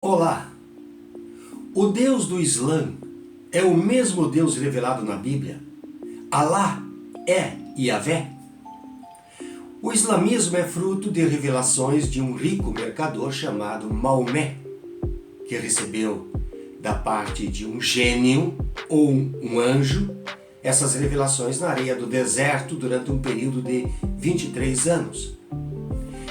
Olá! O Deus do Islã é o mesmo Deus revelado na Bíblia? Alá é Yahvé? O islamismo é fruto de revelações de um rico mercador chamado Maomé, que recebeu da parte de um gênio ou um anjo essas revelações na areia do deserto durante um período de 23 anos.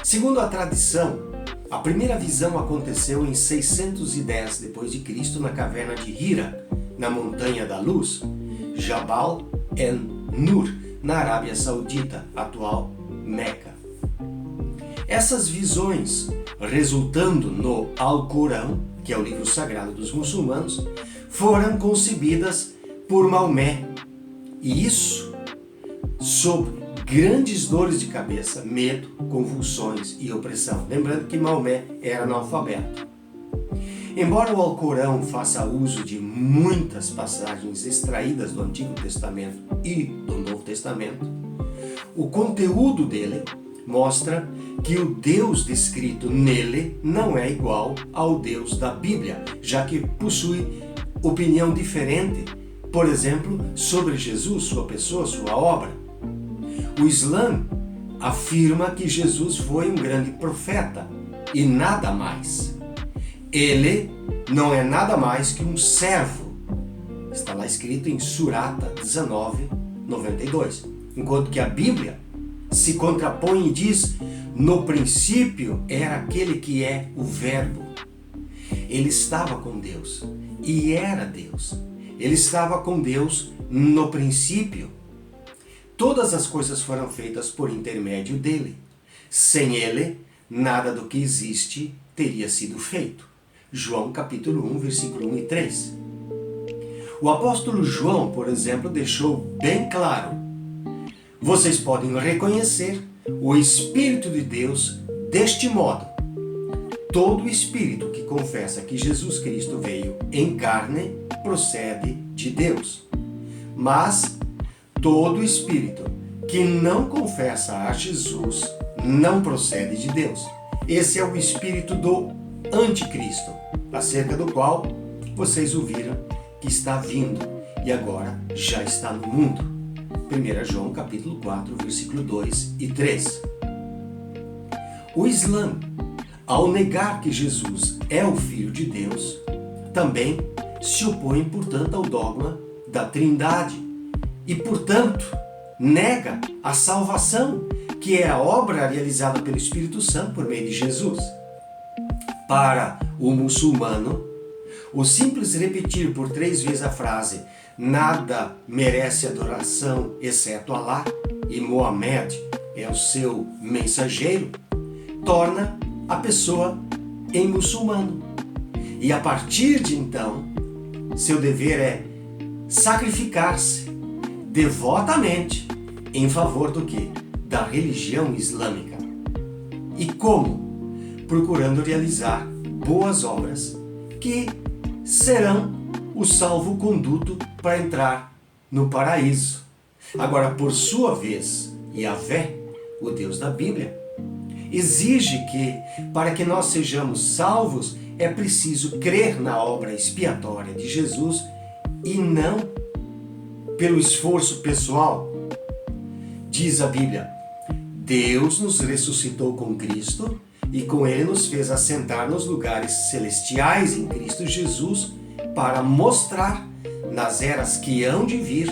Segundo a tradição, a primeira visão aconteceu em 610 d.C. na caverna de Hira, na Montanha da Luz, Jabal en-Nur, na Arábia Saudita, atual Meca. Essas visões, resultando no Alcorão, que é o livro sagrado dos muçulmanos, foram concebidas por Maomé, e isso sob grandes dores de cabeça, medo, convulsões e opressão. Lembrando que Maomé era analfabeto. Embora o Alcorão faça uso de muitas passagens extraídas do Antigo Testamento e do Novo Testamento, o conteúdo dele mostra que o Deus descrito nele não é igual ao Deus da Bíblia, já que possui opinião diferente, por exemplo, sobre Jesus, sua pessoa, sua obra. O Islã afirma que Jesus foi um grande profeta e nada mais. Ele não é nada mais que um servo. Está lá escrito em Surata 19:92. Enquanto que a Bíblia se contrapõe e diz: no princípio era aquele que é o Verbo. Ele estava com Deus e era Deus. Ele estava com Deus no princípio. Todas as coisas foram feitas por intermédio dele. Sem ele, nada do que existe teria sido feito. João capítulo 1, versículo 1 e 3. O apóstolo João, por exemplo, deixou bem claro: vocês podem reconhecer o Espírito de Deus deste modo. Todo espírito que confessa que Jesus Cristo veio em carne procede de Deus. Mas todo espírito que não confessa a Jesus não procede de Deus. Esse é o espírito do anticristo, acerca do qual vocês ouviram que está vindo e agora já está no mundo. 1 João capítulo 4, versículo 2 e 3. O Islã, ao negar que Jesus é o Filho de Deus, também se opõe, portanto, ao dogma da Trindade e, portanto, nega a salvação, que é a obra realizada pelo Espírito Santo por meio de Jesus. Para o muçulmano, o simples repetir por 3 vezes a frase "nada merece adoração exceto Alá" e Mohamed é o seu mensageiro, torna a pessoa em muçulmano. E a partir de então, seu dever é sacrificar-se devotamente em favor do quê? Da religião islâmica. E como? Procurando realizar boas obras que serão o salvo-conduto para entrar no paraíso. Agora, por sua vez, Yahvé, o Deus da Bíblia, exige que, para que nós sejamos salvos, é preciso crer na obra expiatória de Jesus e não pelo esforço pessoal. Diz a Bíblia: Deus nos ressuscitou com Cristo e com Ele nos fez assentar nos lugares celestiais em Cristo Jesus para mostrar nas eras que hão de vir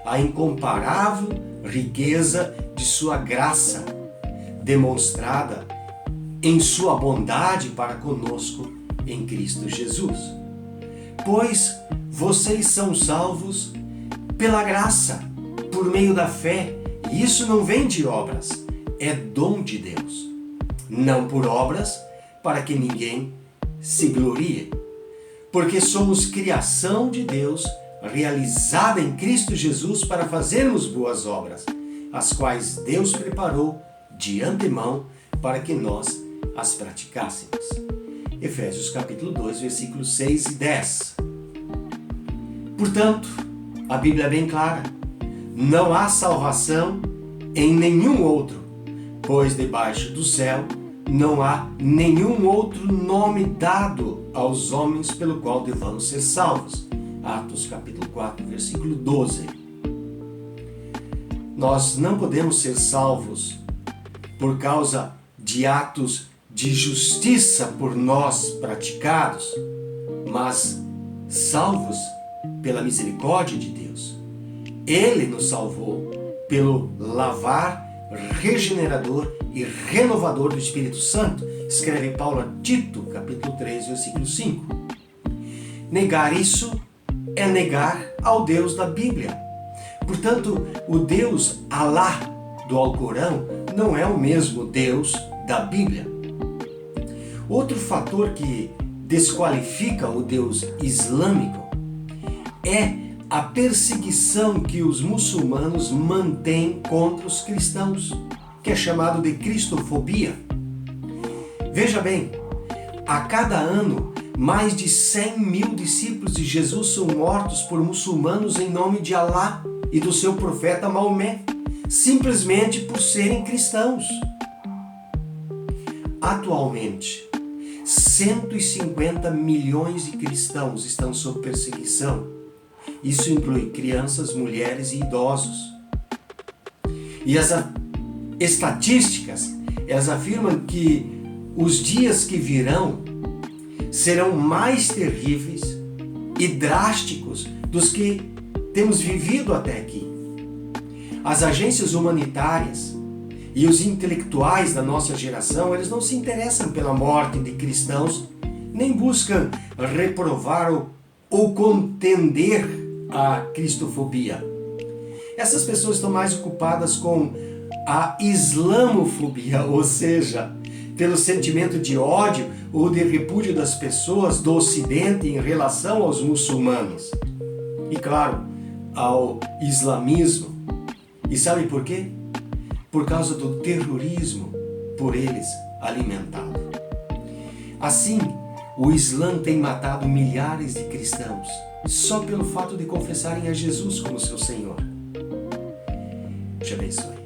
a incomparável riqueza de sua graça, demonstrada em sua bondade para conosco em Cristo Jesus. Pois vocês são salvos pela graça, por meio da fé, e isso não vem de obras, é dom de Deus. Não por obras, para que ninguém se glorie, porque somos criação de Deus, realizada em Cristo Jesus para fazermos boas obras, as quais Deus preparou de antemão para que nós as praticássemos. Efésios capítulo 2, versículos 6 e 10. Portanto, a Bíblia é bem clara: não há salvação em nenhum outro, pois debaixo do céu não há nenhum outro nome dado aos homens pelo qual devamos ser salvos. Atos capítulo 4, versículo 12. Nós não podemos ser salvos por causa de atos de justiça por nós praticados, mas salvos pela misericórdia de Deus. Ele nos salvou pelo lavar regenerador e renovador do Espírito Santo, escreve Paulo a Tito, capítulo 3, versículo 5. Negar isso é negar ao Deus da Bíblia. Portanto, o Deus Alá do Alcorão não é o mesmo Deus da Bíblia. Outro fator que desqualifica o Deus islâmico é a perseguição que os muçulmanos mantêm contra os cristãos, que é chamado de cristofobia. Veja bem, a cada ano, mais de 100 mil discípulos de Jesus são mortos por muçulmanos em nome de Alá e do seu profeta Maomé, simplesmente por serem cristãos. Atualmente, 150 milhões de cristãos estão sob perseguição. Isso inclui crianças, mulheres e idosos. E as estatísticas, elas afirmam que os dias que virão serão mais terríveis e drásticos dos que temos vivido até aqui. As agências humanitárias e os intelectuais da nossa geração, eles não se interessam pela morte de cristãos, nem buscam reprovar ou contender a cristofobia. Essas pessoas estão mais ocupadas com a islamofobia, ou seja, pelo sentimento de ódio ou de repúdio das pessoas do Ocidente em relação aos muçulmanos. E claro, ao islamismo. E sabe por quê? Por causa do terrorismo por eles alimentado. Assim, o Islã tem matado milhares de cristãos só pelo fato de confessarem a Jesus como seu Senhor. Te abençoe.